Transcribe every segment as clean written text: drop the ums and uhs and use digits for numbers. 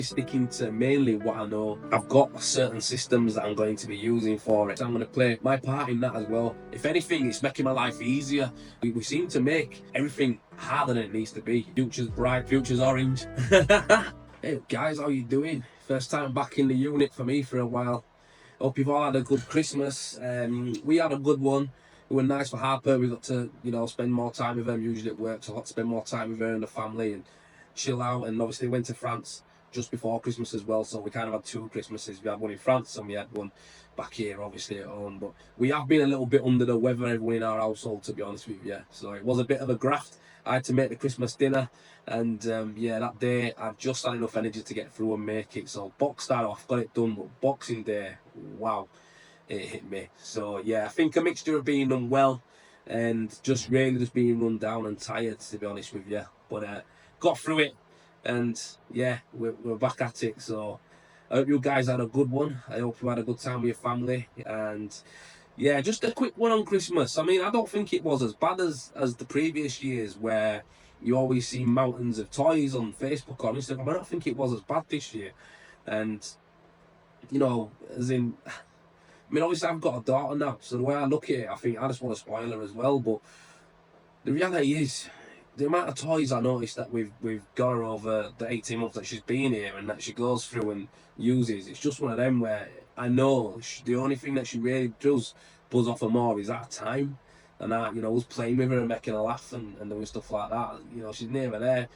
sticking to mainly what I know. I've got certain systems that I'm going to be using for it. So I'm going to play my part in that as well. If anything, it's making my life easier. We seem to make everything harder than it needs to be. Future's bright, future's orange. Hey guys, how you doing? First time back in the unit for me for a while. Hope you've all had a good Christmas. We had a good one. It was nice for Harper. We got to, spend more time with her. I'm usually at work, so I got to spend more time with her and the family and chill out. And obviously went to France just before Christmas as well. So we kind of had two Christmases. We had one in France and we had one back here, obviously at home. But we have been a little bit under the weather, everyone in our household, to be honest with you. So it was a bit of a graft. I had to make the Christmas dinner, and yeah, that day I just had enough energy to get through and make it. So boxed that off, got it done. But Boxing Day, wow, it hit me. So yeah, I think a mixture of being unwell and just really just being run down and tired, to be honest with you. But got through it, and yeah, we're back at it. So I hope you guys had a good one. I hope you had a good time with your family. And yeah, just a quick one on Christmas. I mean, I don't think it was as bad as the previous years where you always see mountains of toys on Facebook or Instagram. I don't think it was as bad this year. And, as in, I mean, obviously I've got a daughter now, so the way I look at it, I think I just want to spoil her as well. But the reality is, the amount of toys I noticed that we've got her over the 18 months that she's been here and that she goes through and uses, it's just one of them where I know the only thing that she really does buzz off her more is that time. And that, us playing with her and making her laugh and doing stuff like that. She's never there.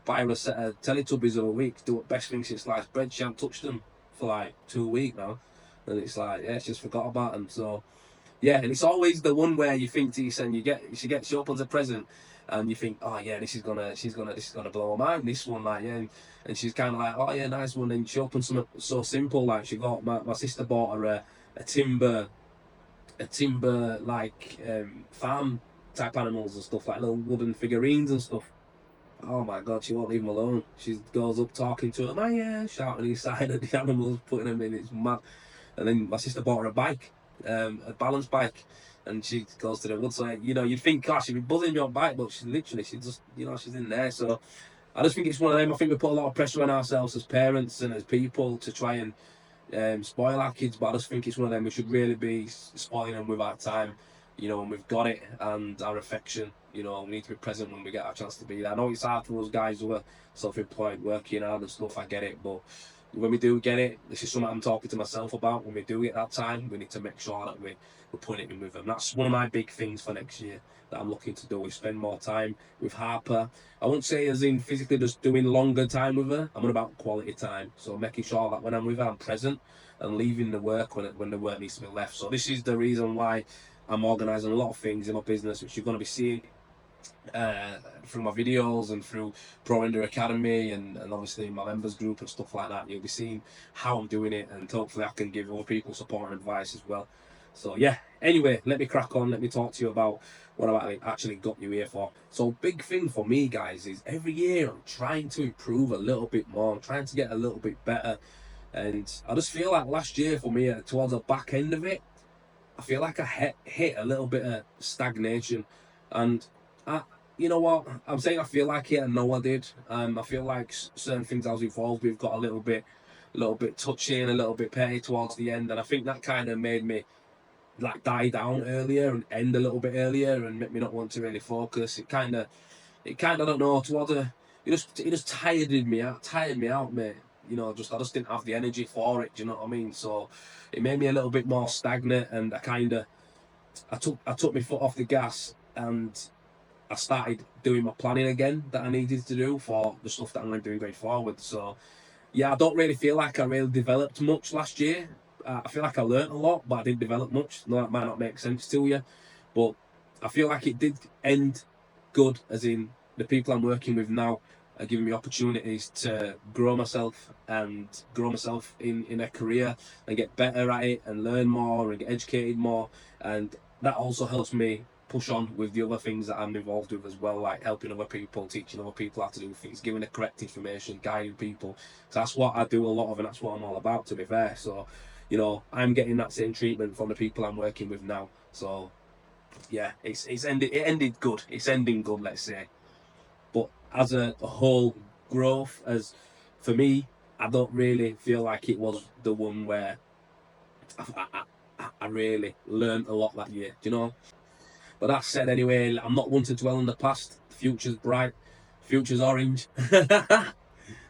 Buy her a set of Teletubbies of a week, do what best thing since sliced bread. She hasn't touched them for like 2 weeks now. And it's like, yeah, she just forgot about them. So yeah, and it's always the one where you think to yourself, she opens a present, and you think, oh yeah, this is gonna blow her mind. This one, like, yeah, and she's kind of like, oh yeah, nice one. And she opens something so simple, like she got my sister bought her a timber, like farm type animals and stuff, like little wooden figurines and stuff. Oh my god, she won't leave them alone. She goes up talking to them, oh yeah, shouting inside at the animals, putting them in. It's mad. And then my sister bought her a bike, a balance bike, and she goes to the woods. So you'd think, gosh, she'd be buzzing me on bike, but she just, she's in there. So I just think it's one of them. I think we put a lot of pressure on ourselves as parents and as people to try and spoil our kids, but I just think it's one of them. We should really be spoiling them with our time, when we've got it, and our affection. We need to be present when we get our chance to be there. I know it's hard for us guys who are self-employed, working hard and stuff. I get it, but when we do get it, this is something I'm talking to myself about. When we do get that time, we need to make sure that we're putting it in with them. That's one of my big things for next year that I'm looking to do, is spend more time with Harper. I won't say as in physically just doing longer time with her. I'm on about quality time. So making sure that when I'm with her, I'm present and leaving the work when the work needs to be left. So this is the reason why I'm organising a lot of things in my business, which you're going to be seeing through my videos and through Pro Render Academy and obviously my members group and stuff like that. You'll be seeing how I'm doing it, and hopefully I can give other people support and advice as well. So yeah, anyway, let me crack on. Let me talk to you about what I actually got you here for. So big thing for me, guys, is every year I'm trying to improve a little bit more. I'm trying to get a little bit better. And I just feel like last year for me, towards the back end of it, I feel like I hit a little bit of stagnation. And I, you know what? I'm saying I feel like it. I know I did. I feel like certain things I was involved with got a little bit touchy and a little bit petty towards the end, and I think that kind of made me like die down earlier and end a little bit earlier and make me not want to really focus. It kind of I don't know, towards it just tired me out, mate. I just didn't have the energy for it. Do you know what I mean? So it made me a little bit more stagnant, and I took my foot off the gas, and I started doing my planning again that I needed to do for the stuff that I'm going to be doing going forward. So yeah, I don't really feel like I really developed much last year. I feel like I learnt a lot, but I didn't develop much. No, that might not make sense to you, but I feel like it did end good, as in the people I'm working with now are giving me opportunities to grow myself in a career and get better at it and learn more and get educated more. And that also helps me push on with the other things that I'm involved with as well, like helping other people, teaching other people how to do things, giving the correct information, guiding people. So that's what I do a lot of, and that's what I'm all about, to be fair. So, I'm getting that same treatment from the people I'm working with now. So yeah, it ended good. It's ending good, let's say. But as a whole growth, as for me, I don't really feel like it was the one where I really learned a lot that year, do you know? But that said, anyway, I'm not one to dwell on the past. The future's bright, future's orange.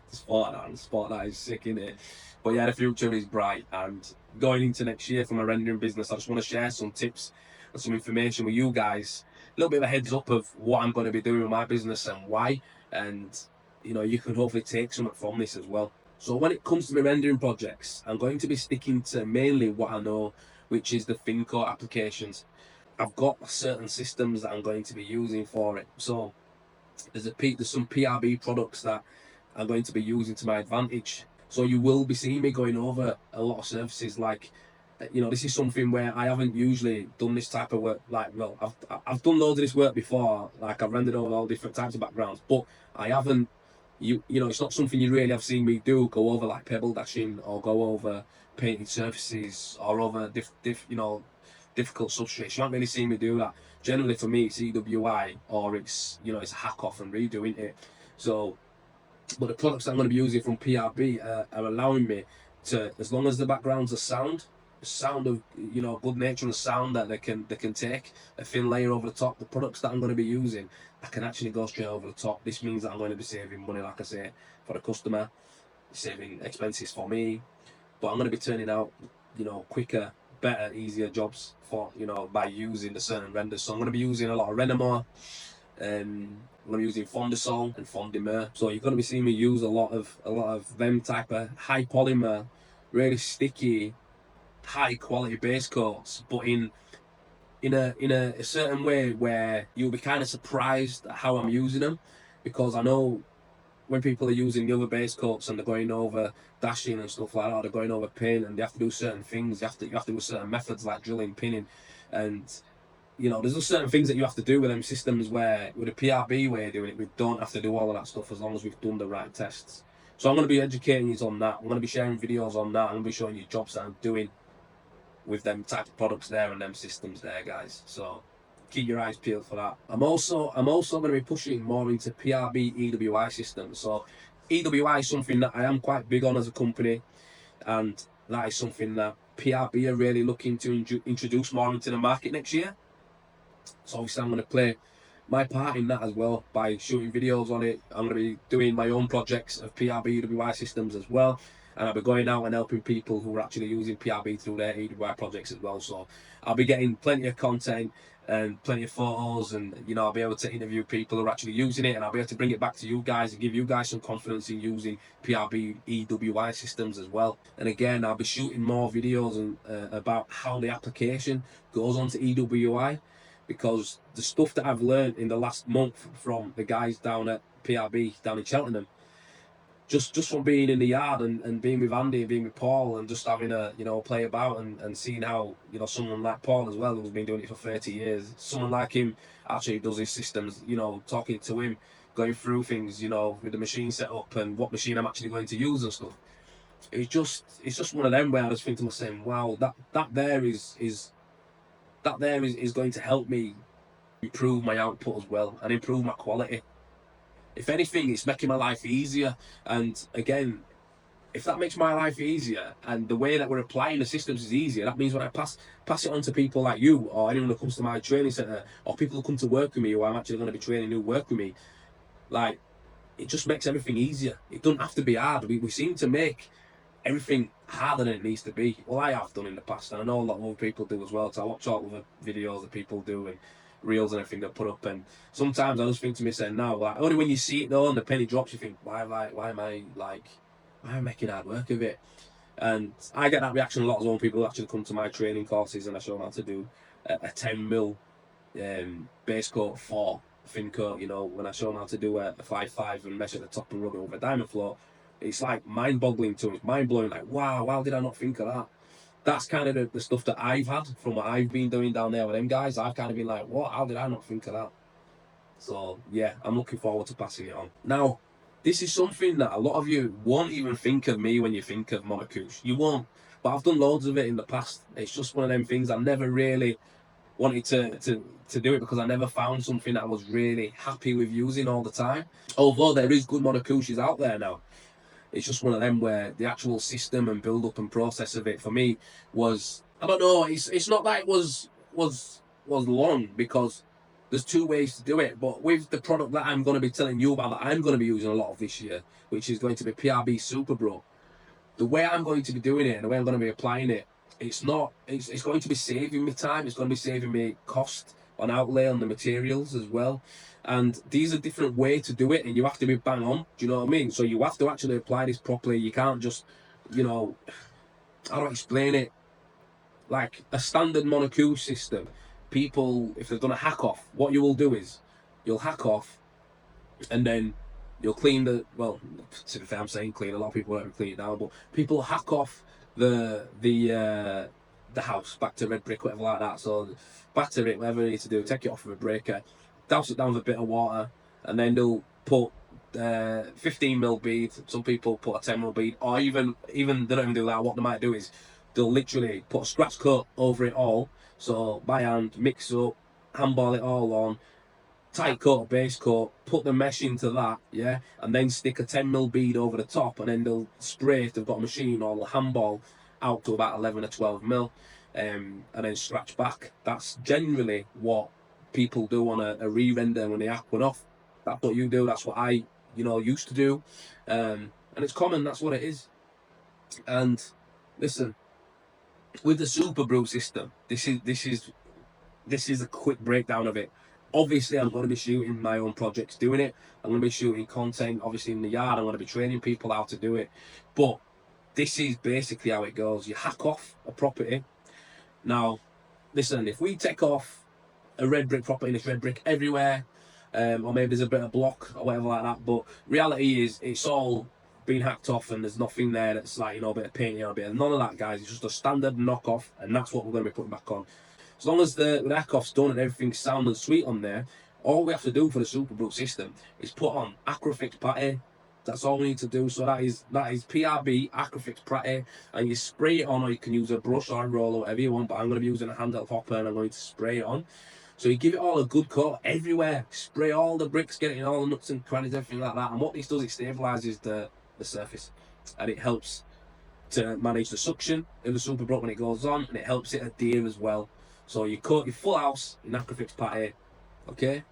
Sport that is sick, in it. But yeah, the future is bright, and going into next year for my rendering business, I just want to share some tips and some information with you guys. A little bit of a heads up of what I'm going to be doing with my business and why, and you can hopefully take something from this as well. So when it comes to my rendering projects, I'm going to be sticking to mainly what I know, which is the thin core applications. I've got certain systems that I'm going to be using for it. So there's some PRB products that I'm going to be using to my advantage. So you will be seeing me going over a lot of services. Like, this is something where I haven't usually done this type of work. Like, well, I've done loads of this work before. Like, I've rendered over all different types of backgrounds, but I haven't. It's not something you really have seen me do. Go over like pebble dashing, or go over painted surfaces, or over difficult substrates. You haven't really seen me do that. Generally, for me, it's EWI, or it's hack off and redo, isn't it? So, but the products I'm going to be using from PRB are allowing me to, as long as the backgrounds are sound of good nature and sound that they can take a thin layer over the top. The products that I'm going to be using, I can actually go straight over the top. This means that I'm going to be saving money, like I say, for the customer, saving expenses for me, but I'm going to be turning out quicker, better, easier jobs for by using the certain renders. So I'm going to be using a lot of Rendermore. I'm going to be using Fondasol and Fondimer. So you're going to be seeing me use a lot of them type of high polymer, really sticky, high quality base coats, but in a certain way where you'll be kind of surprised at how I'm using them, because I know when people are using the other base coats and they're going over dashing and stuff like that, or they're going over paint and they have to do certain things, you have to do certain methods like drilling, pinning, and there's just certain things that you have to do with them systems where with a PRB way of doing it, we don't have to do all of that stuff as long as we've done the right tests. So I'm going to be educating you on that. I'm going to be sharing videos on that. I'm going to be showing you jobs that I'm doing with them type of products there and them systems there, guys. So keep your eyes peeled for that. I'm also going to be pushing more into PRB EWI systems. So EWI is something that I am quite big on as a company, and that is something that PRB are really looking to introduce more into the market next year. So obviously I'm going to play my part in that as well by shooting videos on it. I'm going to be doing my own projects of PRB EWI systems as well, and I'll be going out and helping people who are actually using PRB through their EWI projects as well. So I'll be getting plenty of content and plenty of photos, and I'll be able to interview people who are actually using it, and I'll be able to bring it back to you guys and give you guys some confidence in using PRB EWI systems as well. And again, I'll be shooting more videos about how the application goes onto EWI, because the stuff that I've learned in the last month from the guys down at PRB down in Cheltenham, just from being in the yard and being with Andy and being with Paul and just having a play about and seeing how someone like Paul as well, who's been doing it for 30 years, someone like him actually does his systems, talking to him, going through things, with the machine set up and what machine I'm actually going to use and stuff. It's just one of them where I was thinking to myself, wow, that there is going to help me improve my output as well and improve my quality. If anything, it's making my life easier. And again, if that makes my life easier and the way that we're applying the systems is easier, that means when I pass it on to people like you or anyone who comes to my training centre or people who come to work with me, who I'm actually going to be training who work with me, like, it just makes everything easier. It doesn't have to be hard. We seem to make everything harder than it needs to be. Well, I have done in the past, and I know a lot of other people do as well. So I watch all of the videos that people do and reels and everything they put up, and sometimes I just think to myself now, like, only when you see it though and the penny drops, you think, why am I making hard work of it? And I get that reaction a lot as well when people actually come to my training courses and I show them how to do a 10mm base coat for thin coat. When I show them how to do a 5.5 and measure the top and rub it over a diamond float, it's like mind-boggling to me. It's mind-blowing. Like, wow, how did I not think of that? That's kind of the stuff that I've had from what I've been doing down there with them guys. I've kind of been like, what? How did I not think of that? So yeah, I'm looking forward to passing it on. Now, this is something that a lot of you won't even think of me when you think of monocouche. You won't. But I've done loads of it in the past. It's just one of them things I never really wanted to do it, because I never found something that I was really happy with using all the time. Although there is good monocouches out there now. It's just one of them where the actual system and build up and process of it for me was, I don't know, it's not that it was long, because there's two ways to do it. But with the product that I'm going to be telling you about, that I'm going to be using a lot of this year, which is going to be PRB Super Bro, the way I'm going to be doing it and the way I'm going to be applying it, it's going to be saving me time. It's going to be saving me cost on outlay on the materials as well. And these are different way to do it, and you have to be bang on. Do you know what I mean? So you have to actually apply this properly. You can't just, you know, how do I explain it? Like a standard monocule system, people, if they're gonna hack off, what you will do is you'll hack off, and then you'll clean the, well, to be fair, I'm saying clean, a lot of people don't clean it down, but people hack off the house back to red brick, whatever like that. So batter it, whatever you need to do, take it off with a breaker, douse it down with a bit of water, and then they'll put 15mm bead. Some people put a 10mm bead, or even they don't even do that. What they might do is they'll literally put a scratch coat over it all, so by hand, mix up, handball it all on, tight coat, base coat, put the mesh into that, yeah, and then stick a 10mm bead over the top, and then they'll spray, if they've got a machine, or they'll handball out to about 11 or 12mm, and then scratch back. That's generally what people do on a re-render when they hack one off. That's what you do, that's what I, used to do, and it's common, that's what it is. And listen, with the Super Brew system, this is a quick breakdown of it. Obviously, I'm going to be shooting my own projects doing it. I'm going to be shooting content, obviously, in the yard. I'm going to be training people how to do it. But this is basically how it goes. You hack off a property. Now, listen, if we take off a red brick property and it's red brick everywhere, or maybe there's a bit of block or whatever like that, but reality is it's all been hacked off and there's nothing there that's like, a bit of paint or a bit of none of that, guys. It's just a standard knockoff, and that's what we're going to be putting back on. As long as the knockoff's done and everything's sound and sweet on there, all we have to do for the Super Brook system is put on Acrofix putty. That's all we need to do. So that is PRB Acrofix putty, and you spray it on, or you can use a brush or a roller, whatever you want. But I'm going to be using a handheld hopper, and I'm going to spray it on. So you give it all a good coat everywhere. Spray all the bricks, get it in all the nuts and crannies, everything like that. And what this does, it stabilises the surface, and it helps to manage the suction of the Super Brook when it goes on, and it helps it adhere as well. So you coat your full house in Acrofix putty, okay,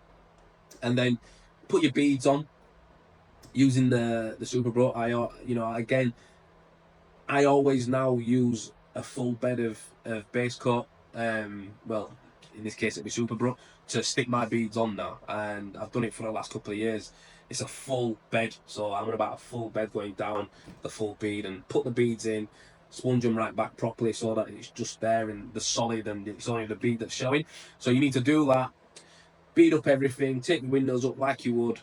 and then put your beads on using the Super Bro. Again, I always now use a full bed of base coat. Well, in this case it'd be Super Bro, to stick my beads on now, and I've done it for the last couple of years. It's a full bed, so I'm on about a full bed going down the full bead, and put the beads in, sponge them right back properly so that it's just there and the solid, and it's only the bead that's showing. So you need to do that, bead up everything, take the windows up like you would.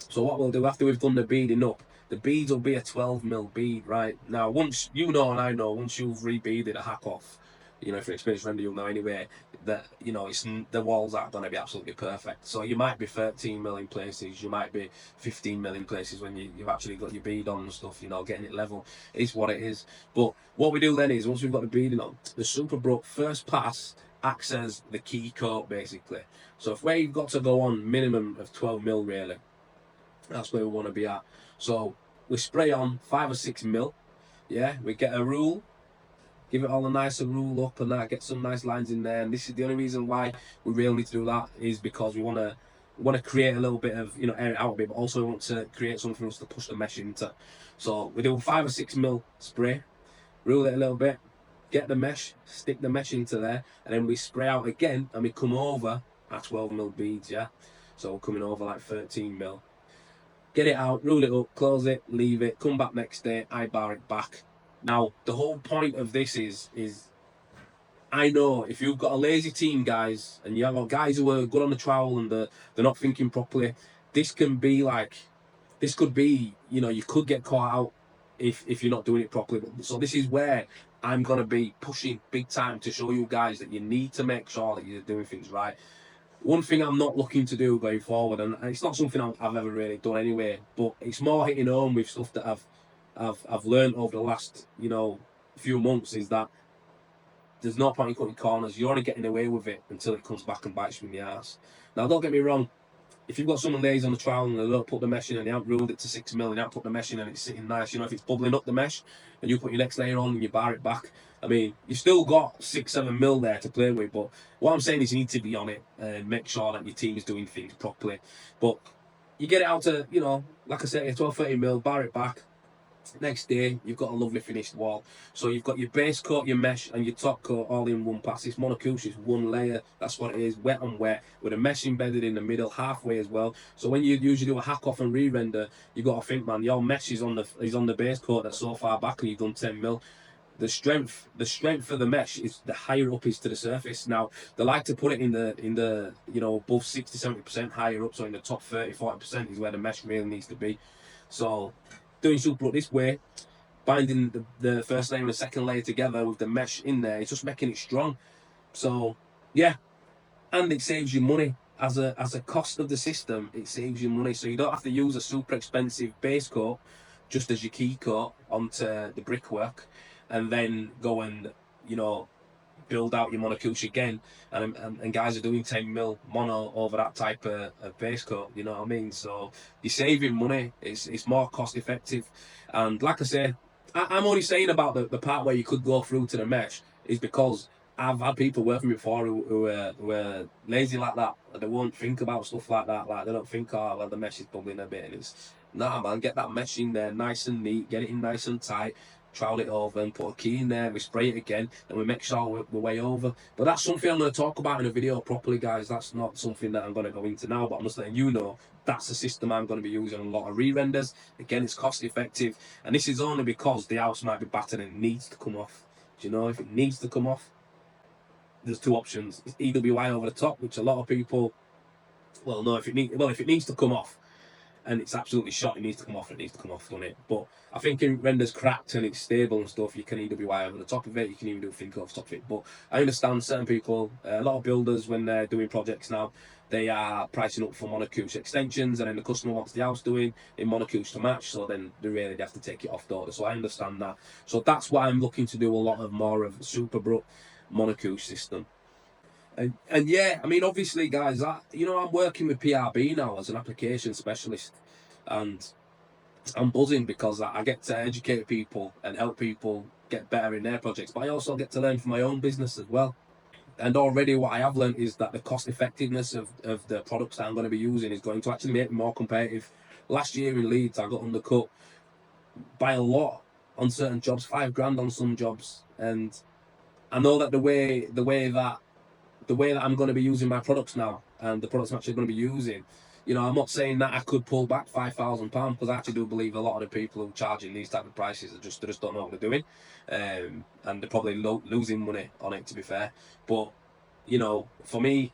So what we'll do after we've done the beading up, the beads will be a 12mm bead, right? Now, once you know and I know, once you've re-beaded a hack off, if you're an experienced render, you'll know anyway that it's the walls aren't going to be absolutely perfect. So you might be 13mm in places, you might be 15mm in places when you've actually got your bead on and stuff. Getting it level is what it is. But what we do then is, once we've got the beading on, the Super Bro first pass acts as the key coat basically. So if we've got to go on minimum of 12mm really, that's where we want to be at. So we spray on 5 or 6mm. Yeah, we get a rule, give it all a nice rule up, and that, get some nice lines in there. And this is the only reason why we really need to do that, is because we want to create a little bit of, air it out a bit, but also we want to create something for us to push the mesh into. So we do 5 or 6mm spray, rule it a little bit, get the mesh, stick the mesh into there, and then we spray out again, and we come over at 12mm beads. Yeah, so we're coming over like 13mm. Get it out, rule it up, close it, leave it, come back next day, I bar it back. Now, the whole point of this is I know if you've got a lazy team, guys, and you have got guys who are good on the trowel and they're not thinking properly, this could be, you could get caught out if you're not doing it properly. So this is where I'm going to be pushing big time to show you guys that you need to make sure that you're doing things right. One thing I'm not looking to do going forward, and it's not something I've ever really done anyway, but it's more hitting home with stuff that I've learned over the last few months, is that there's no point in cutting corners. You're only getting away with it until it comes back and bites you in the ass. Now, don't get me wrong, if you've got someone lays on the trowel and they don't put the mesh in and they haven't ruled it to 6 mil and they haven't put the mesh in and it's sitting nice, if it's bubbling up the mesh and you put your next layer on and you bar it back, I mean, you've still got 6-7 mil there to play with. But what I'm saying is you need to be on it and make sure that your team is doing things properly. But you get it out to, like I said, 12-13 mil, bar it back. Next day, you've got a lovely finished wall. So you've got your base coat, your mesh, and your top coat all in one pass. This monocouche is one layer. That's what it is, wet on wet, with a mesh embedded in the middle, halfway as well. So when you usually do a hack off and re-render, you've got to think, man, your mesh is on the base coat that's so far back, and you've done 10 mil. The strength of the mesh is the higher up is to the surface. Now they like to put it in the above 60-70% higher up, so in the top 30-40% is where the mesh really needs to be. So doing super up this way, binding the first layer and the second layer together with the mesh in there, it's just making it strong. So yeah, and it saves you money as a cost of the system. It saves you money, so you don't have to use a super expensive base coat just as your key coat onto the brickwork, and then go and build out your monocouche again. And guys are doing 10 mil mono over that type of base coat. You know what I mean? So you're saving money. It's more cost effective. And like I say, I'm only saying about the part where you could go through to the mesh is because I've had people work for me before who were lazy like that. They won't think about stuff like that. Like they don't think, oh well, the mesh is bubbling a bit, and it's nah, man. Get that mesh in there, nice and neat. Get it in nice and tight. Trowel it over and put a key in there. We spray it again, and we make sure we're way over. But that's something I'm going to talk about in a video properly, guys. That's not something that I'm going to go into now. But I'm just letting you know that's the system I'm going to be using on a lot of re-renders. Again, it's cost effective, and this is only because the house might be battered and it needs to come off. Do you know, if it needs to come off, there's two options. It's EWI over the top, which a lot of people, well, no, if it needs to come off and it's absolutely shot, it needs to come off, doesn't it? But I think if it renders cracked and it's stable and stuff, you can EWI over the top of it, you can even do think over top of it. But I understand certain people, a lot of builders, when they're doing projects now, they are pricing up for monocouche extensions, and then the customer wants the house doing in monocouche to match, so then they have to take it off the order. So I understand that. So that's why I'm looking to do a lot of more of Superbrook monocouche system. And yeah, I mean, obviously, guys, I'm working with PRB now as an application specialist, and I'm buzzing because I get to educate people and help people get better in their projects, but I also get to learn from my own business as well. And already what I have learned is that the cost effectiveness of the products that I'm going to be using is going to actually make me more competitive. Last year in Leeds, I got undercut by a lot on certain jobs, £5,000 on some jobs, and I know that the way that I'm going to be using my products now, and the products I'm actually going to be using, I'm not saying that I could pull back £5,000, because I actually do believe a lot of the people who are charging these type of prices they just don't know what they're doing, and they're probably losing money on it, to be fair. But for me,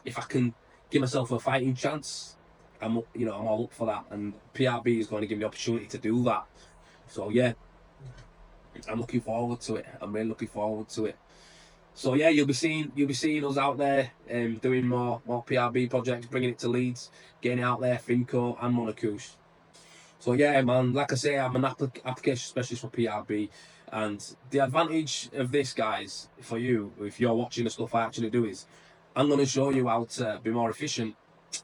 if I can give myself a fighting chance, I'm all up for that, and PRB is going to give me the opportunity to do that. So yeah, I'm looking forward to it. I'm really looking forward to it. So yeah, you'll be seeing us out there doing more PRB projects, bringing it to Leeds, getting it out there, Finco and Monocouche. So yeah, man, like I say, I'm an application specialist for PRB, and the advantage of this, guys, for you, if you're watching the stuff I actually do, is I'm going to show you how to be more efficient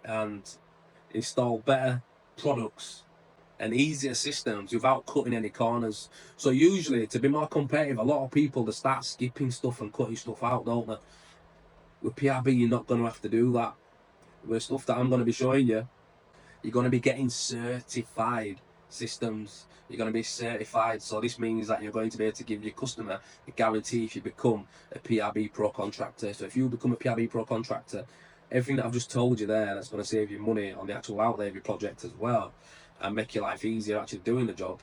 and install better products and easier systems without cutting any corners. So usually, to be more competitive, a lot of people, they start skipping stuff and cutting stuff out, don't they? With PRB, you're not going to have to do that. With stuff that I'm going to be showing you, you're going to be getting certified systems. You're going to be certified. So this means that you're going to be able to give your customer a guarantee if you become a PRB Pro contractor. So if you become a PRB Pro contractor, everything that I've just told you there, that's going to save you money on the actual outlay of your project as well, and make your life easier actually doing the job,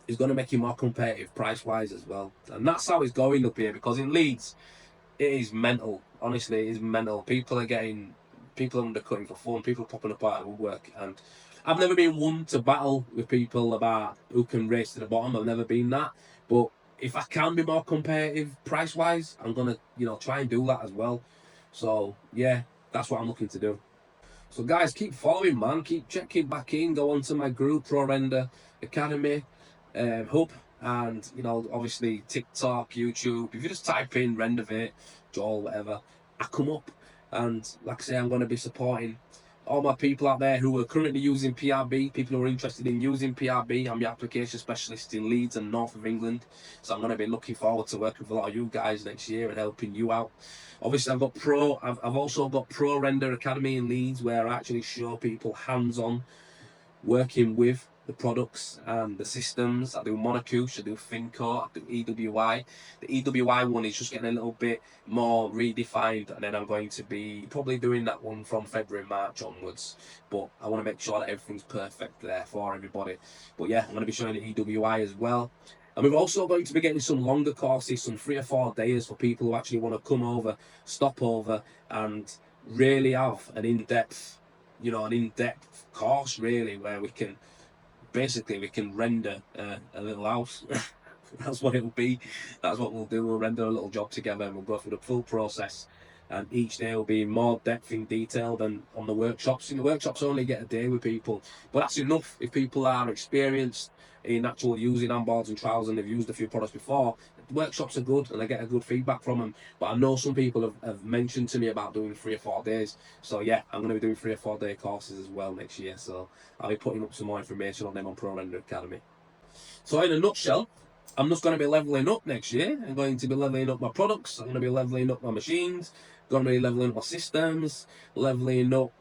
is going to make you more competitive price-wise as well. And that's how it's going up here, because in Leeds, it is mental. Honestly, it is mental. People undercutting for fun, people popping up out of woodwork, and I've never been one to battle with people about who can race to the bottom. I've never been that. But if I can be more competitive price-wise, I'm going to, try and do that as well. So yeah, that's what I'm looking to do. So guys, keep following, man. Keep checking back in. Go onto my group, Pro Render Academy Hub, and obviously TikTok, YouTube. If you just type in Rendervate, Joel, whatever, I come up. And like I say, I'm going to be supporting all my people out there who are currently using PRB, people who are interested in using PRB. I'm your application specialist in Leeds and north of England. So I'm going to be looking forward to working with a lot of you guys next year and helping you out. Obviously, I've also got Pro Render Academy in Leeds, where I actually show people hands-on working with the products and the systems. I do Monocouche, I do Finco, I do EWI. The EWI one is just getting a little bit more redefined, and then I'm going to be probably doing that one from February, March onwards. But I want to make sure that everything's perfect there for everybody. But yeah, I'm going to be showing the EWI as well. And we're also going to be getting some longer courses, some 3 or 4 days for people who actually want to come over, stop over, and really have an in-depth, an in-depth course really, where we can render a little house. That's what it'll be. That's what we'll do. We'll render a little job together and we'll go through the full process. And each day will be more depth in detail than on the workshops. And the workshops only get a day with people, but that's enough if people are experienced in actual using handboards and trials and they've used a few products before. The workshops are good and I get a good feedback from them. But I know some people have mentioned to me about doing 3 or 4 days. So yeah, I'm going to be doing 3 or 4 day courses as well next year. So I'll be putting up some more information on them on Pro Render Academy. So in a nutshell, I'm just going to be leveling up next year. I'm going to be leveling up my products. I'm going to be leveling up my machines. Going to be leveling up my systems. Leveling up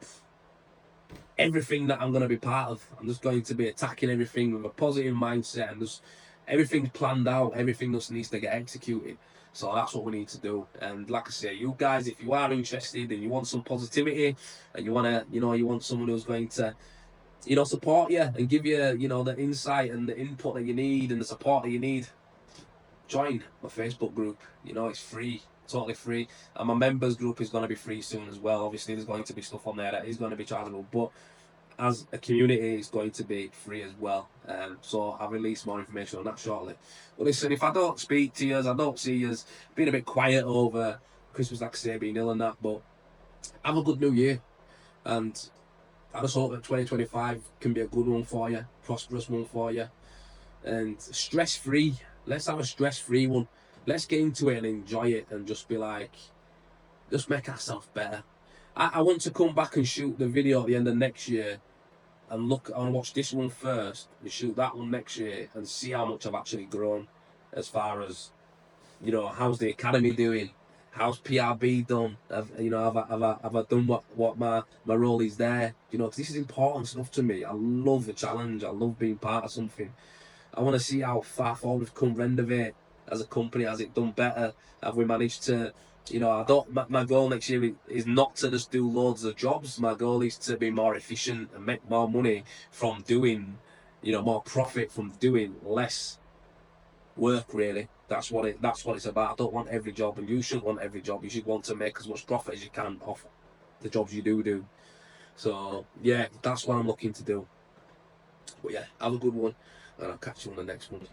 everything that I'm going to be part of. I'm just going to be attacking everything with a positive mindset, and just everything's planned out. Everything just needs to get executed. So that's what we need to do. And like I say, you guys, if you are interested and you want some positivity and you want to, you want someone who's going to support you and give you, the insight and the input that you need and the support that you need, join my Facebook group. It's free, totally free. And my members group is going to be free soon as well. Obviously, there's going to be stuff on there that is going to be chargeable, but as a community, it's going to be free as well. So I'll release more information on that shortly. But listen, if I don't speak to you, I don't see you, being a bit quiet over Christmas, like I say, being ill and that, but have a good new year. And I just hope that 2025 can be a good one for you, prosperous one for you, and stress-free. Let's have a stress-free one. Let's get into it and enjoy it and just be like, just make ourselves better. I want to come back and shoot the video at the end of next year and watch this one first and shoot that one next year and see how much I've actually grown as far as, how's the academy doing? How's PRB done? Have I done what my role is there? Because this is important stuff to me. I love the challenge. I love being part of something. I want to see how far forward we've come. Rendervate as a company, has it done better? Have we managed to, my goal next year is not to just do loads of jobs. My goal is to be more efficient and make more money from doing, more profit from doing less work, really. That's what it's about. I don't want every job, and you shouldn't want every job. You should want to make as much profit as you can off the jobs you do. So yeah, that's what I'm looking to do. But yeah, have a good one, and I'll catch you on the next one.